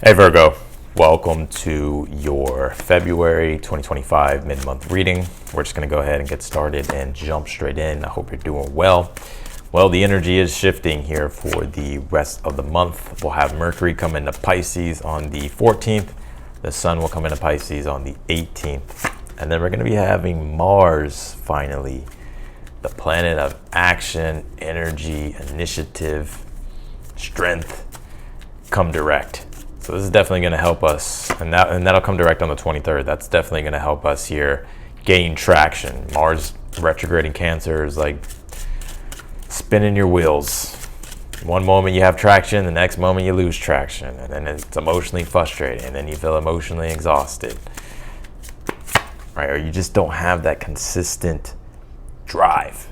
Hey Virgo, welcome to your February 2025 mid-month reading. We're just going to go ahead and get started and jump straight in. I hope you're doing well. Well, the energy is shifting here for the rest of the month. We'll have Mercury come into Pisces on the 14th. The Sun will come into Pisces on the 18th. And then we're going to be having Mars finally, the planet of action, energy, initiative, strength, come direct. So this is definitely going to help us, and that'll come direct on the 23rd. That's definitely going to help us here gain traction. Mars retrograding Cancer is like spinning your wheels. One moment you have traction, the next moment you lose traction, and then it's emotionally frustrating, and then you feel emotionally exhausted, right? Or you just don't have that consistent drive,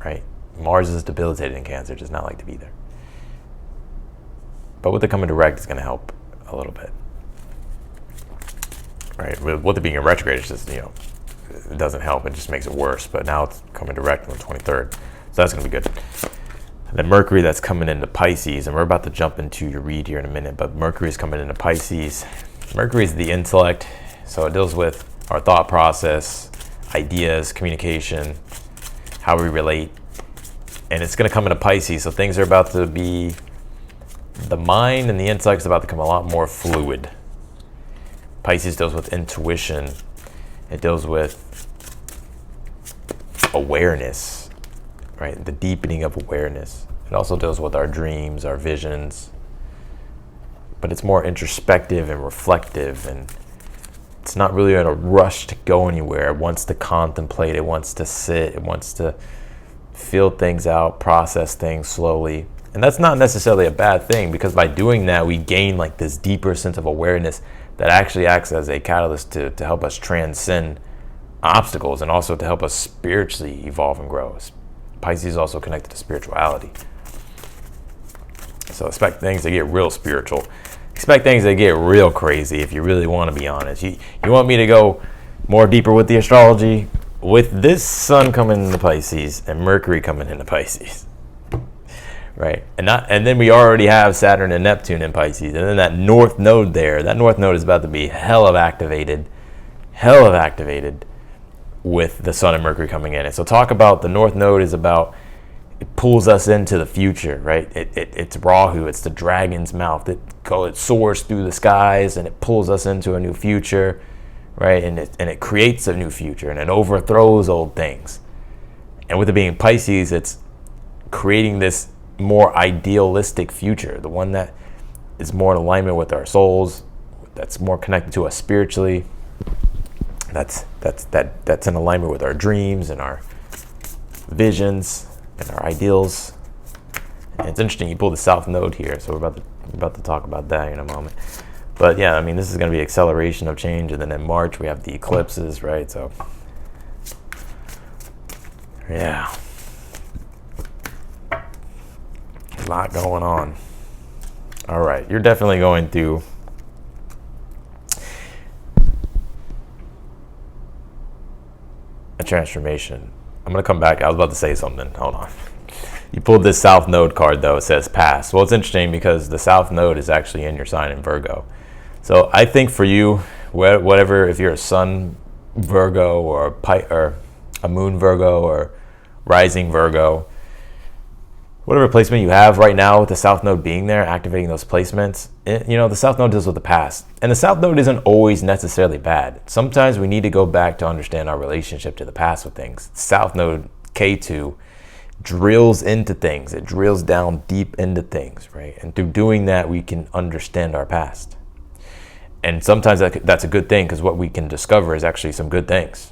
right? Mars is debilitated in Cancer, does not like to be there. But with it coming direct, it's going to help a little bit, right? With it being in retrograde, it's just, it doesn't help. It just makes it worse. But now it's coming direct on the 23rd. So that's going to be good. And then Mercury, that's coming into Pisces. And we're about to jump into your read here in a minute. But Mercury is coming into Pisces. Mercury is the intellect. So it deals with our thought process, ideas, communication, how we relate. And it's going to come into Pisces. So things are about to be... The mind and the intellect is about to become a lot more fluid. Pisces deals with intuition. It deals with awareness, right? The deepening of awareness. It also deals with our dreams, our visions. But it's more introspective and reflective, and it's not really in a rush to go anywhere. It wants to contemplate. It wants to sit. It wants to feel things out, process things slowly. And that's not necessarily a bad thing, because by doing that, we gain like this deeper sense of awareness that actually acts as a catalyst to help us transcend obstacles and also to help us spiritually evolve and grow. Pisces is also connected to spirituality. So expect things to get real spiritual. Expect things to get real crazy if you really want to be honest. You want me to go more deeper with the astrology? With this Sun coming into Pisces and Mercury coming into Pisces. Right, and then we already have Saturn and Neptune in Pisces, and then that North Node there. That North Node is about to be hell of activated with the Sun and Mercury coming in. And so talk about the North Node is about, it pulls us into the future, right? It's Rahu, it's the dragon's mouth. It soars through the skies and it pulls us into a new future, right? And it creates a new future and it overthrows old things. And with it being Pisces, it's creating this more idealistic future, the one that is more in alignment with our souls, that's more connected to us spiritually, that's in alignment with our dreams and our visions and our ideals. And it's interesting, you pull the South Node here, so we're about to talk about that in a moment. But yeah, I mean, this is going to be acceleration of change, and then in March we have the eclipses, right? So yeah, a lot going on. All right, you're definitely going through a transformation. I'm going to come back. I was about to say something. Hold on. You pulled this South Node card, though. It says past. Well, it's interesting because the South Node is actually in your sign in Virgo. So I think for you, whatever, if you're a Sun Virgo or a Moon Virgo or Rising Virgo, whatever placement you have right now with the South Node being there, activating those placements, the South Node deals with the past. And the South Node isn't always necessarily bad. Sometimes we need to go back to understand our relationship to the past with things. South Node K2 drills into things. It drills down deep into things, right? And through doing that, we can understand our past. And sometimes that's a good thing, because what we can discover is actually some good things.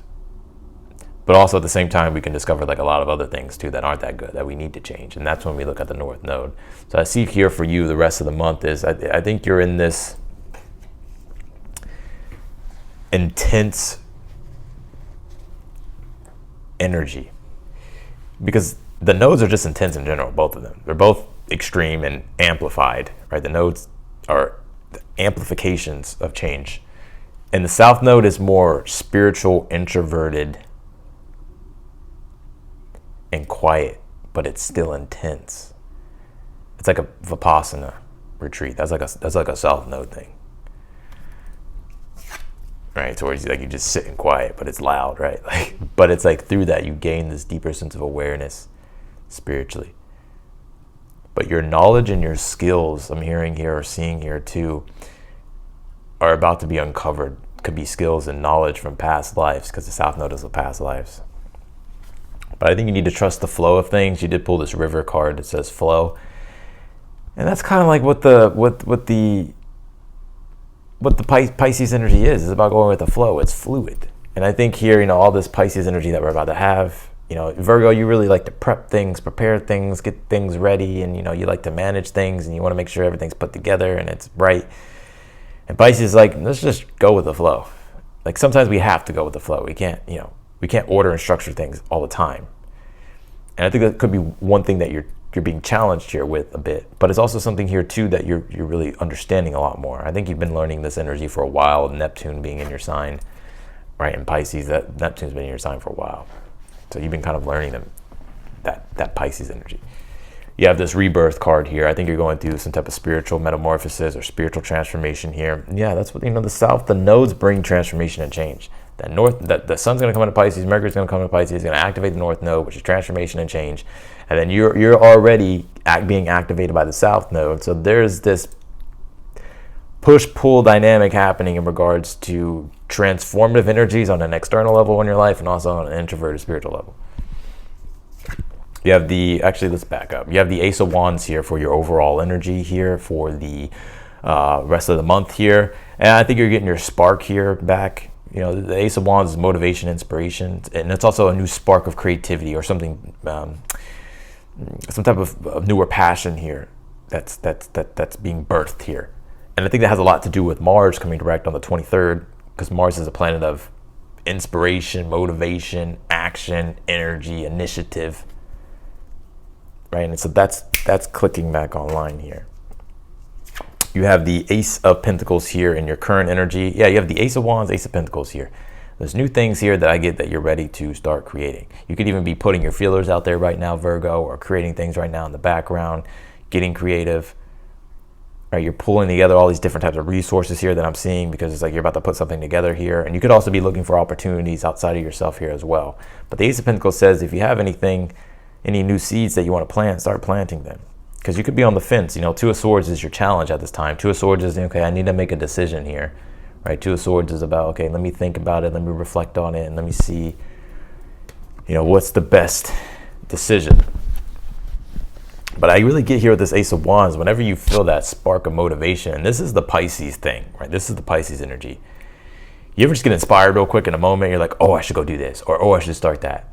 But also at the same time, we can discover like a lot of other things too that aren't that good, that we need to change. And that's when we look at the North Node. So I see here for you the rest of the month is, I think you're in this intense energy. Because the nodes are just intense in general, both of them. They're both extreme and amplified, right? The nodes are amplifications of change. And the South Node is more spiritual, introverted, and quiet, but it's still intense. It's like a Vipassana, retreat. That's like a south node thing, right? So where you just sit in quiet, but it's loud, right? Like, but it's like through that you gain this deeper sense of awareness spiritually. But your knowledge and your skills, I'm hearing here or seeing here too, are about to be uncovered. Could be skills and knowledge from past lives, because the South Node is the past lives. But I think you need to trust the flow of things. You did pull this river card that says flow, and that's kind of like what the Pisces energy is. It's about going with the flow. It's fluid. And I think here, all this Pisces energy that we're about to have, Virgo, you really like to prep things, prepare things, get things ready, and you like to manage things, and you want to make sure everything's put together and it's right. And Pisces is like, let's just go with the flow. Like sometimes we have to go with the flow. We can't order and structure things all the time. And I think that could be one thing that you're being challenged here with a bit, but it's also something here too that you're really understanding a lot more. I think you've been learning this energy for a while, Neptune being in your sign, right? In Pisces, that Neptune's been in your sign for a while. So you've been kind of learning that Pisces energy. You have this rebirth card here. I think you're going through some type of spiritual metamorphosis or spiritual transformation here. Yeah, that's what, the South, the nodes bring transformation and change. The sun's going to come into Pisces, Mercury's going to come into Pisces, it's going to activate the North Node, which is transformation and change. And then you're already being activated by the South Node. So there's this push-pull dynamic happening in regards to transformative energies on an external level in your life and also on an introverted spiritual level. You have let's back up. You have the Ace of Wands here for your overall energy here for the rest of the month here. And I think you're getting your spark here back. The Ace of Wands is motivation, inspiration, and it's also a new spark of creativity or something, some type of newer passion here that's being birthed here. And I think that has a lot to do with Mars coming direct on the 23rd, because Mars is a planet of inspiration, motivation, action, energy, initiative, right? And so that's clicking back online here. You have the Ace of Pentacles here in your current energy. Yeah, you have the Ace of Wands, Ace of Pentacles here. There's new things here that I get that you're ready to start creating. You could even be putting your feelers out there right now, Virgo, or creating things right now in the background, getting creative. Right, you're pulling together all these different types of resources here that I'm seeing, because it's like you're about to put something together here. And you could also be looking for opportunities outside of yourself here as well. But the Ace of Pentacles says if you have any new seeds that you want to plant, start planting them. Because you could be on the fence. Two of Swords is your challenge at this time. Two of Swords is, okay, I need to make a decision here. Right, Two of Swords is about, okay, let me think about it, let me reflect on it, and let me see, what's the best decision. But I really get here with this Ace of Wands, whenever you feel that spark of motivation, and this is the Pisces thing, right? This is the Pisces energy. You ever just get inspired real quick in a moment, you're like, oh, I should go do this, or oh, I should start that.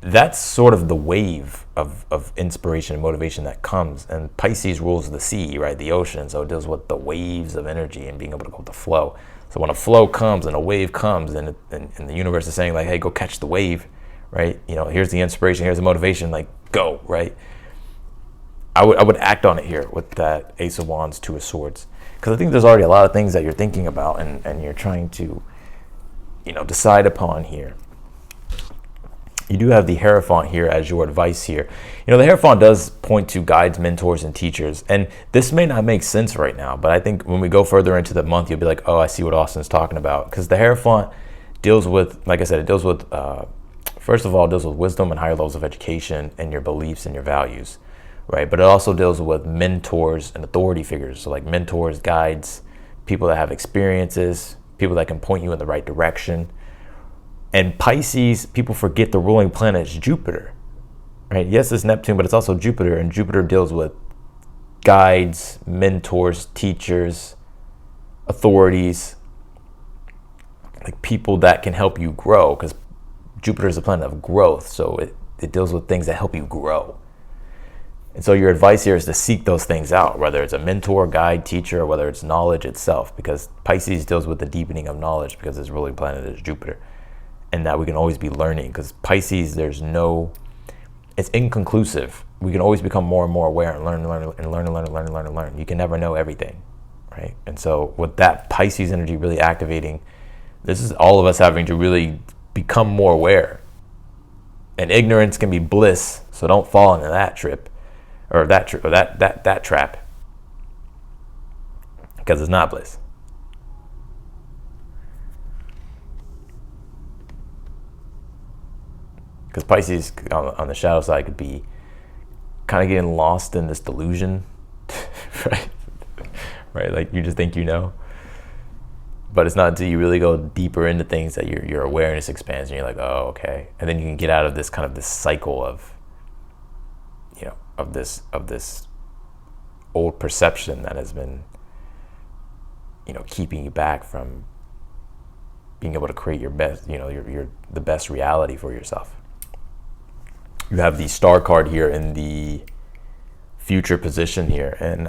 That's sort of the wave of inspiration and motivation that comes. And Pisces rules the sea, right? The ocean. So it deals with the waves of energy and being able to go with the flow. So when a flow comes and a wave comes and the universe is saying like, hey, go catch the wave, right? Here's the inspiration, here's the motivation, like go, right? I would act on it here with that Ace of Wands, Two of Swords. Because I think there's already a lot of things that you're thinking about and you're trying to, decide upon here. You do have the Hierophant here as your advice here. The Hierophant does point to guides, mentors, and teachers. And this may not make sense right now, but I think when we go further into the month, you'll be like, oh, I see what Austin's talking about. Because the Hierophant deals with, like I said, it deals with, first of all, it deals with wisdom and higher levels of education and your beliefs and your values, right? But it also deals with mentors and authority figures. So like mentors, guides, people that have experiences, people that can point you in the right direction. And Pisces, people forget the ruling planet is Jupiter, right? Yes, it's Neptune, but it's also Jupiter. And Jupiter deals with guides, mentors, teachers, authorities, like people that can help you grow, because Jupiter is a planet of growth. So it deals with things that help you grow. And so your advice here is to seek those things out, whether it's a mentor, guide, teacher, or whether it's knowledge itself, because Pisces deals with the deepening of knowledge because its ruling planet is Jupiter. And that we can always be learning, because Pisces, it's inconclusive. We can always become more and more aware and learn. You can never know everything, right? And so with that Pisces energy really activating, this is all of us having to really become more aware. And ignorance can be bliss, so don't fall into that trap. because it's not bliss. Because Pisces on the shadow side could be kind of getting lost in this delusion, right? Right, like you just think you know. But it's not until you really go deeper into things that your awareness expands and you're like, oh, okay. And then you can get out of this kind of this cycle of, you know, of this old perception that has been, you know, keeping you back from being able to create your best, you know, the best reality for yourself. You have the star card here in the future position here, and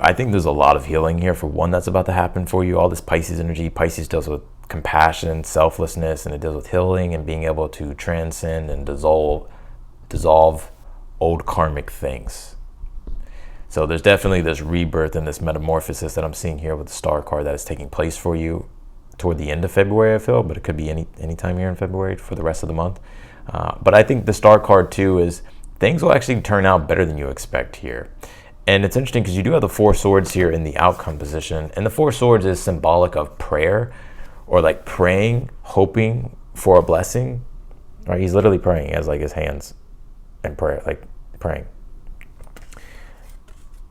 I think there's a lot of healing here for one that's about to happen for you. All this Pisces energy. Pisces deals with compassion, selflessness, and it deals with healing and being able to transcend and dissolve old karmic things. So there's definitely this rebirth and this metamorphosis that I'm seeing here with the star card that is taking place for you toward the end of February, I feel, but it could be any time here in February for the rest of the month. But I think the star card too is things will actually turn out better than you expect here. And it's interesting because you do have the Four Swords here in the outcome position. And the Four Swords is symbolic of prayer, or like praying, hoping for a blessing. Right? He's literally praying. He has like his hands in prayer, like praying.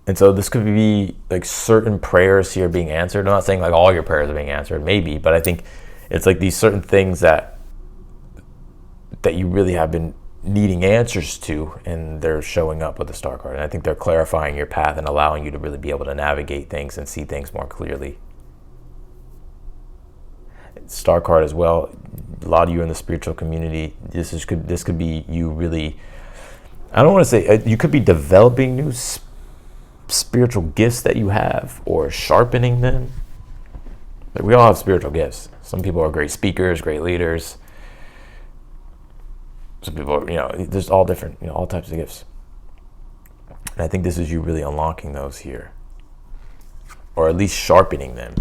And so this could be like certain prayers here being answered. I'm not saying like all your prayers are being answered, maybe, but I think it's like these certain things that you really have been needing answers to, and they're showing up with the star card. And I think they're clarifying your path and allowing you to really be able to navigate things and see things more clearly. Star card as well. A lot of you in the spiritual community, this could be you really, I don't want to say, you could be developing new spiritual gifts that you have, or sharpening them. Like, we all have spiritual gifts. Some people are great speakers, great leaders. Some people are, you know, there's all different, you know, all types of gifts. And I think this is you really unlocking those here, or at least sharpening them.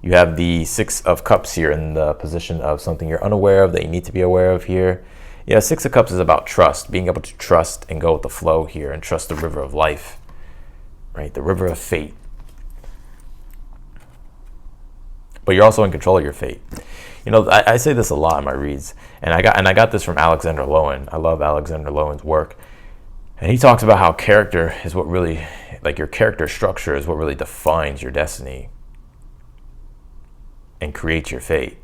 You have the Six of Cups here in the position of something you're unaware of that you need to be aware of here. Yeah, Six of Cups is about trust, being able to trust and go with the flow here and trust the river of life, right? The river of fate. But you're also in control of your fate. You know, I say this a lot in my reads, and I got this from Alexander Lowen. I love Alexander Lowen's work. And he talks about how character is what really, like your character structure is what really defines your destiny and creates your fate.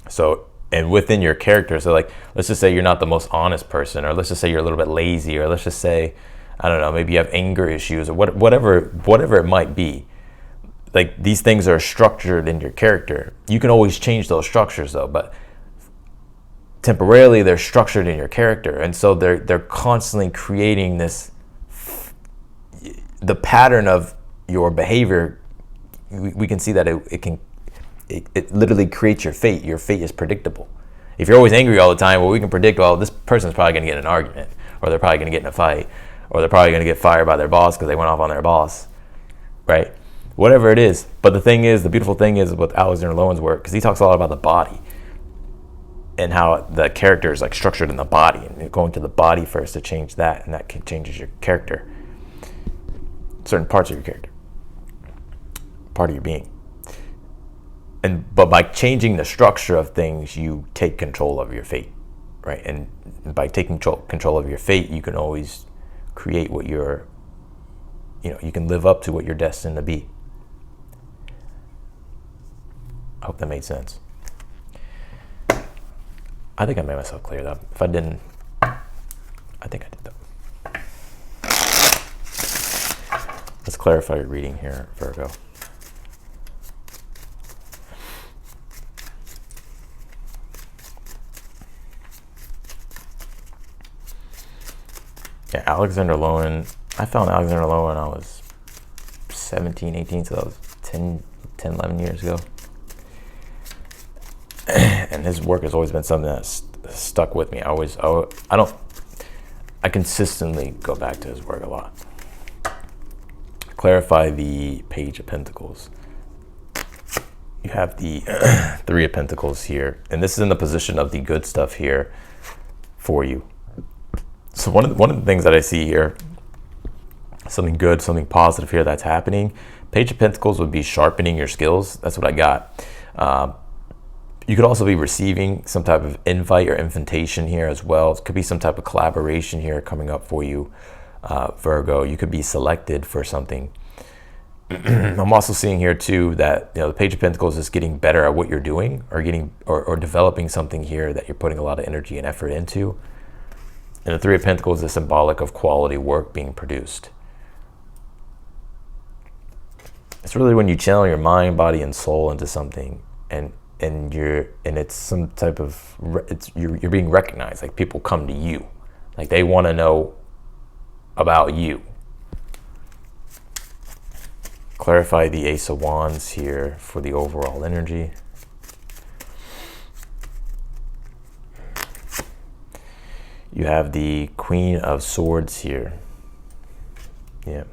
So, and within your character, so like, let's just say you're not the most honest person, or let's just say you're a little bit lazy, or let's just say, I don't know, maybe you have anger issues, or whatever it might be. Like, these things are structured in your character. You can always change those structures though, but temporarily they're structured in your character. And so they're constantly creating this, the pattern of your behavior. We can see that it literally creates your fate. Your fate is predictable. If you're always angry all the time, well, we can predict, well, this person's probably going to get in an argument, or they're probably going to get in a fight, or they're probably going to get fired by their boss because they went off on their boss, right? Whatever it is. But the thing is, the beautiful thing is with Alexander Lowen's work, because he talks a lot about the body and how the character is like structured in the body, and you're going to the body first to change that, and that changes your character, certain parts of your character, part of your being. But by changing the structure of things, you take control of your fate, right? And by taking control of your fate, you can always create what you can live up to what you're destined to be. I hope that made sense. I think I made myself clear though. If I didn't, I think I did though. Let's clarify your reading here, Virgo. Yeah, Alexander Lowen. I found Alexander Lowen when I was 17, 18, so that was 10, 11 years ago. And his work has always been something that's stuck with me. I consistently go back to his work a lot. Clarify the Page of Pentacles. You have the Three of Pentacles here, and this is in the position of the good stuff here for you. So one of the things that I see here, something good, something positive here that's happening. Page of Pentacles would be sharpening your skills. That's what I got. You could also be receiving some type of invite or invitation here as well. It could be some type of collaboration here coming up for you, Virgo. You could be selected for something. I'm also seeing here too that the Page of Pentacles is getting better at what you're doing, or developing something here that you're putting a lot of energy and effort into. And the Three of Pentacles is symbolic of quality work being produced. It's really when you channel your mind, body, and soul into something, and it's some type of, you're being recognized. Like, people come to you, like they want to know about you. Clarify the Ace of Wands here for the overall energy. You have the Queen of Swords here. Yeah.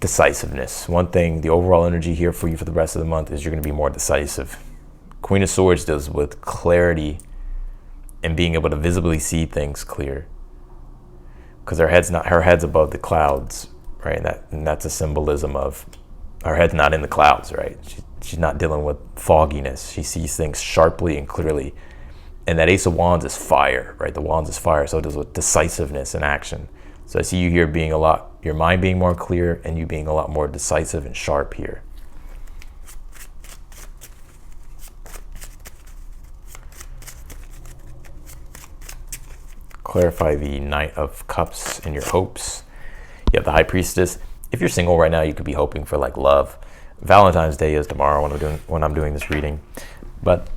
Decisiveness. One thing, the overall energy here for you for the rest of the month is you're going to be more decisive. Queen of Swords deals with clarity and being able to visibly see things clear. Because her head's above the clouds, right? And that's a symbolism of her head's not in the clouds, right? She's not dealing with fogginess. She sees things sharply and clearly. And that Ace of Wands is fire, right? The Wands is fire, so it deals with decisiveness and action. So I see you here being your mind being more clear, and you being a lot more decisive and sharp here. Clarify the Knight of Cups in your hopes. You have the High Priestess. If you're single right now, you could be hoping for like love. Valentine's Day is tomorrow when I'm doing this reading. But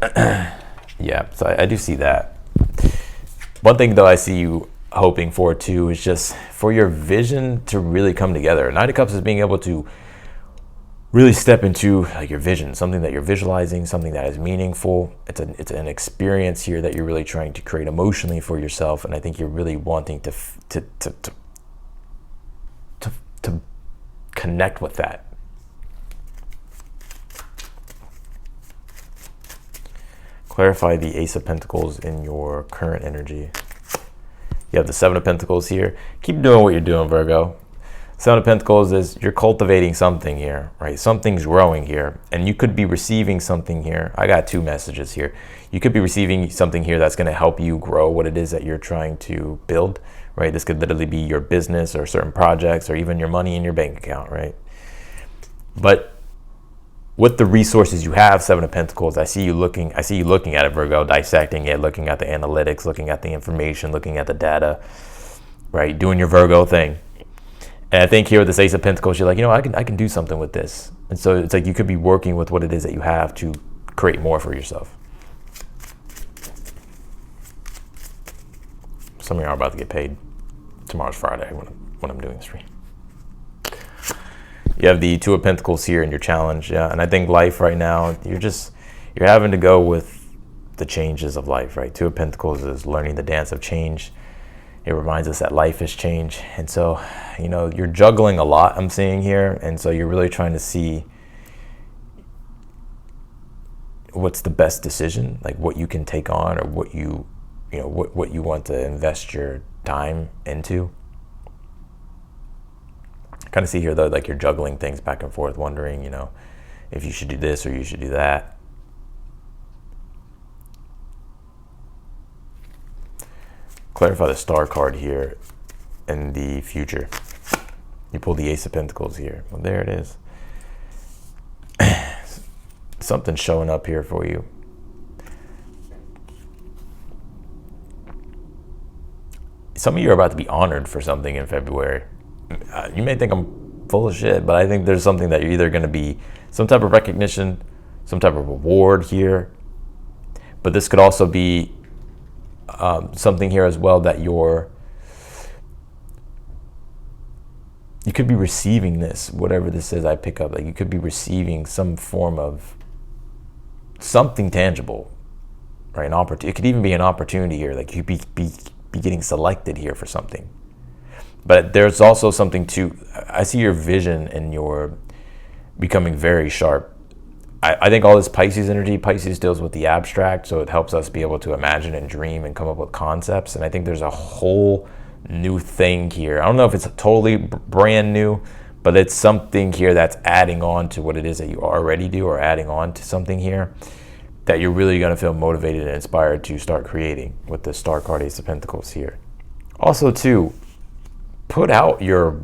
yeah, so I do see that. One thing though I see you hoping for too is just for your vision to really come together. Knight of Cups is being able to really step into like your vision, something that you're visualizing, something that is meaningful. It's an experience here that you're really trying to create emotionally for yourself, and I think you're really wanting to connect with that. Clarify the Ace of Pentacles in your current energy. You have the Seven of Pentacles here. Keep doing what you're doing, Virgo. Seven of Pentacles is you're cultivating something here, right? Something's growing here, and you could be receiving something here. I got two messages here. You could be receiving something here that's going to help you grow what it is that you're trying to build, right? This could literally be your business or certain projects or even your money in your bank account, right? But with the resources you have, Seven of Pentacles, I see you looking at it, Virgo, dissecting it, looking at the analytics, looking at the information, looking at the data, right? Doing your Virgo thing. And I think here with this Ace of Pentacles, you're like, I can do something with this. And so it's like you could be working with what it is that you have to create more for yourself. Some of you are about to get paid. Tomorrow's Friday when I'm doing this reading. You have the Two of Pentacles here in your challenge, yeah. And I think life right now, you're having to go with the changes of life, right? Two of Pentacles is learning the dance of change. It reminds us that life is change. And so, you're juggling a lot, I'm seeing here. And so you're really trying to see what's the best decision, like what you can take on, or what you want to invest your time into. I kind of see here though, like you're juggling things back and forth, wondering, if you should do this or you should do that. Clarify the Star card here in the future. You pull the Ace of Pentacles here. Well, there it is. Something's showing up here for you. Some of you are about to be honored for something in February. You may think I'm full of shit, but I think there's something that you're either going to be some type of recognition, some type of reward here. But this could also be something here as well that you could be receiving this, whatever this is I pick up. Like you could be receiving some form of something tangible, right? An opportunity. It could even be an opportunity here. Like you could be getting selected here for something. But there's also something too. I see your vision and your becoming very sharp. I think all this Pisces energy, Pisces deals with the abstract, so it helps us be able to imagine and dream and come up with concepts. And I think there's a whole new thing here. I don't know if it's totally brand new, but it's something here that's adding on to what it is that you already do, or adding on to something here that you're really going to feel motivated and inspired to start creating with the Star card, Ace of Pentacles here. Also, too, put out your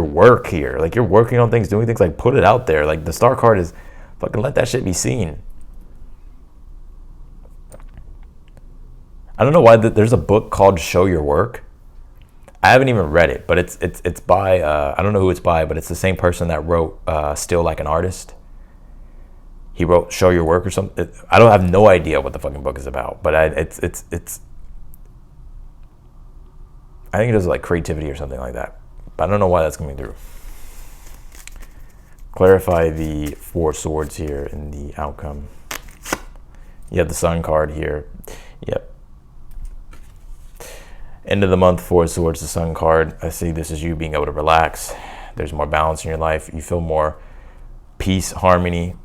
work here. Like, you're working on things, doing things, like, put it out there. Like, the Star card is fucking, let that shit be seen. I don't know why there's a book called Show Your Work. I haven't even read it, but it's by, I don't know who it's by, but it's the same person that wrote Still Like an Artist. He wrote Show Your Work or something. I don't have no idea what the fucking book is about, but it's I think it is like creativity or something like that. But I don't know why that's coming through. Clarify the Four Swords here in the outcome. You have the Sun card here. Yep. End of the month, Four Swords, the Sun card. I see this is you being able to relax. There's more balance in your life. You feel more peace, harmony.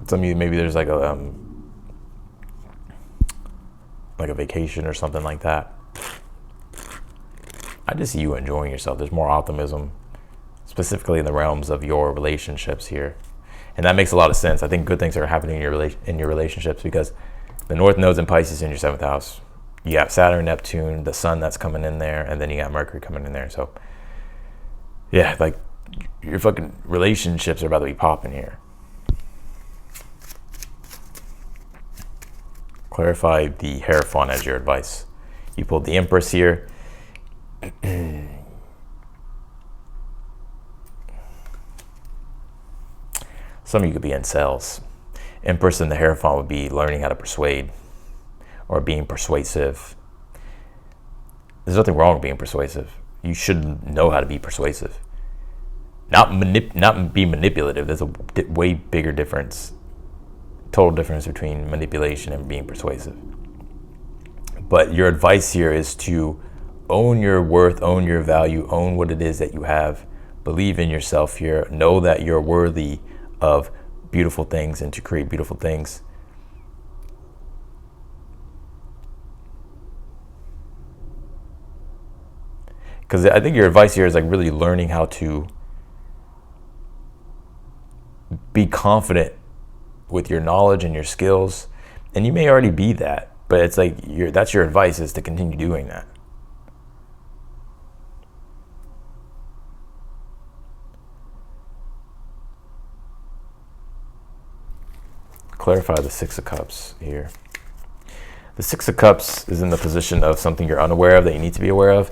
Some of you, maybe there's like a vacation or something like that. I just see you enjoying yourself. There's more optimism, specifically in the realms of your relationships here. And that makes a lot of sense. I think good things are happening in your relationships, because the North Node's in Pisces in your 7th house. You have Saturn, Neptune, the Sun that's coming in there, and then you got Mercury coming in there. So, yeah, like, your fucking relationships are about to be popping here. Clarify the Hierophant as your advice. You pulled the Empress here. Some of you could be in sales. Empress and the Hierophant would be learning how to persuade, or being persuasive. There's nothing wrong with being persuasive. You should know how to be persuasive. Not be manipulative. There's a way bigger difference. Total difference between manipulation and being persuasive. But your advice here is to own your worth, own your value, own what it is that you have. Believe in yourself here. Know that you're worthy of beautiful things and to create beautiful things. Because I think your advice here is like really learning how to be confident with your knowledge and your skills. And you may already be that, but it's like that's your advice, is to continue doing that. Clarify the Six of Cups here. The Six of Cups is in the position of something you're unaware of that you need to be aware of.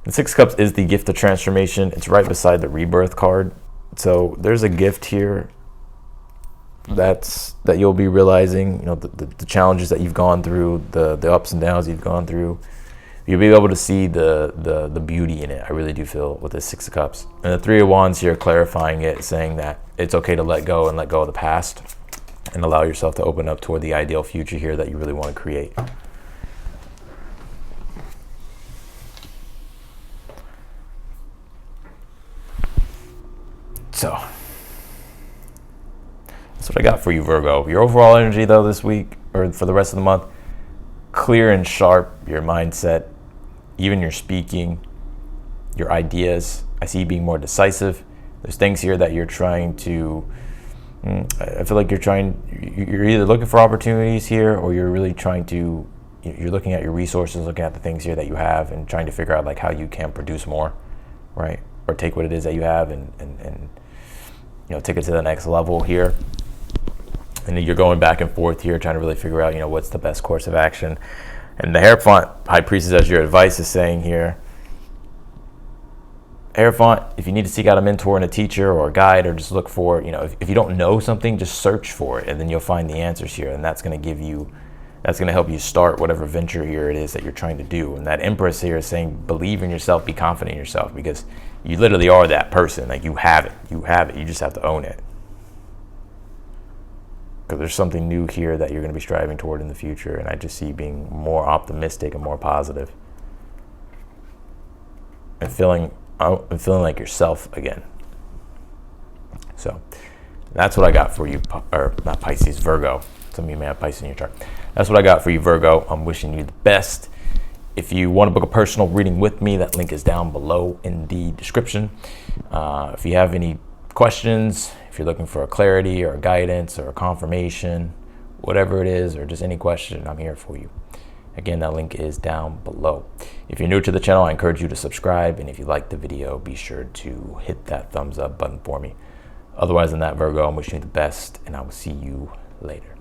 The Six of Cups is the gift of transformation. It's right beside the Rebirth card. So there's a gift here that you'll be realizing, you know, the challenges that you've gone through, the ups and downs you've gone through. You'll be able to see the beauty in it. I really do feel with the Six of Cups. And the Three of Wands here, clarifying it, saying that it's okay to let go of the past and allow yourself to open up toward the ideal future here that you really want to create. So that's what I got for you, Virgo. Your overall energy, though, this week, or for the rest of the month, clear and sharp, your mindset, even your speaking, your ideas. I see you being more decisive. There's things here that you're trying to, I feel like you're either looking for opportunities here, or you're really you're looking at your resources, looking at the things here that you have, and trying to figure out like how you can produce more, right? Or take what it is that you have and you know, take it to the next level here. And you're going back and forth here, trying to really figure out, you know, what's the best course of action. And the Hierophant, High Priestess, as your advice, is saying here, Hierophant, if you need to seek out a mentor and a teacher or a guide, or just look for, you know, if you don't know something, just search for it, and then you'll find the answers here. And that's going to help you start whatever venture here it is that you're trying to do. And that Empress here is saying, believe in yourself, be confident in yourself, because you literally are that person. Like, you have it. You just have to own it. Because there's something new here that you're going to be striving toward in the future. And I just see you being more optimistic and more positive. And feeling like yourself again. So that's what I got for you, or not Pisces, Virgo. Some of you may have Pisces in your chart. That's what I got for you, Virgo. I'm wishing you the best If you want to book a personal reading with me, that link is down below in the description. If you have any questions, if you're looking for a clarity or a guidance or a confirmation, whatever it is, or just any question, I'm here for you. Again, that link is down below. If you're new to the channel, I encourage you to subscribe. And if you like the video, be sure to hit that thumbs up button for me. Otherwise than that, Virgo, I'm wishing you the best, and I will see you later.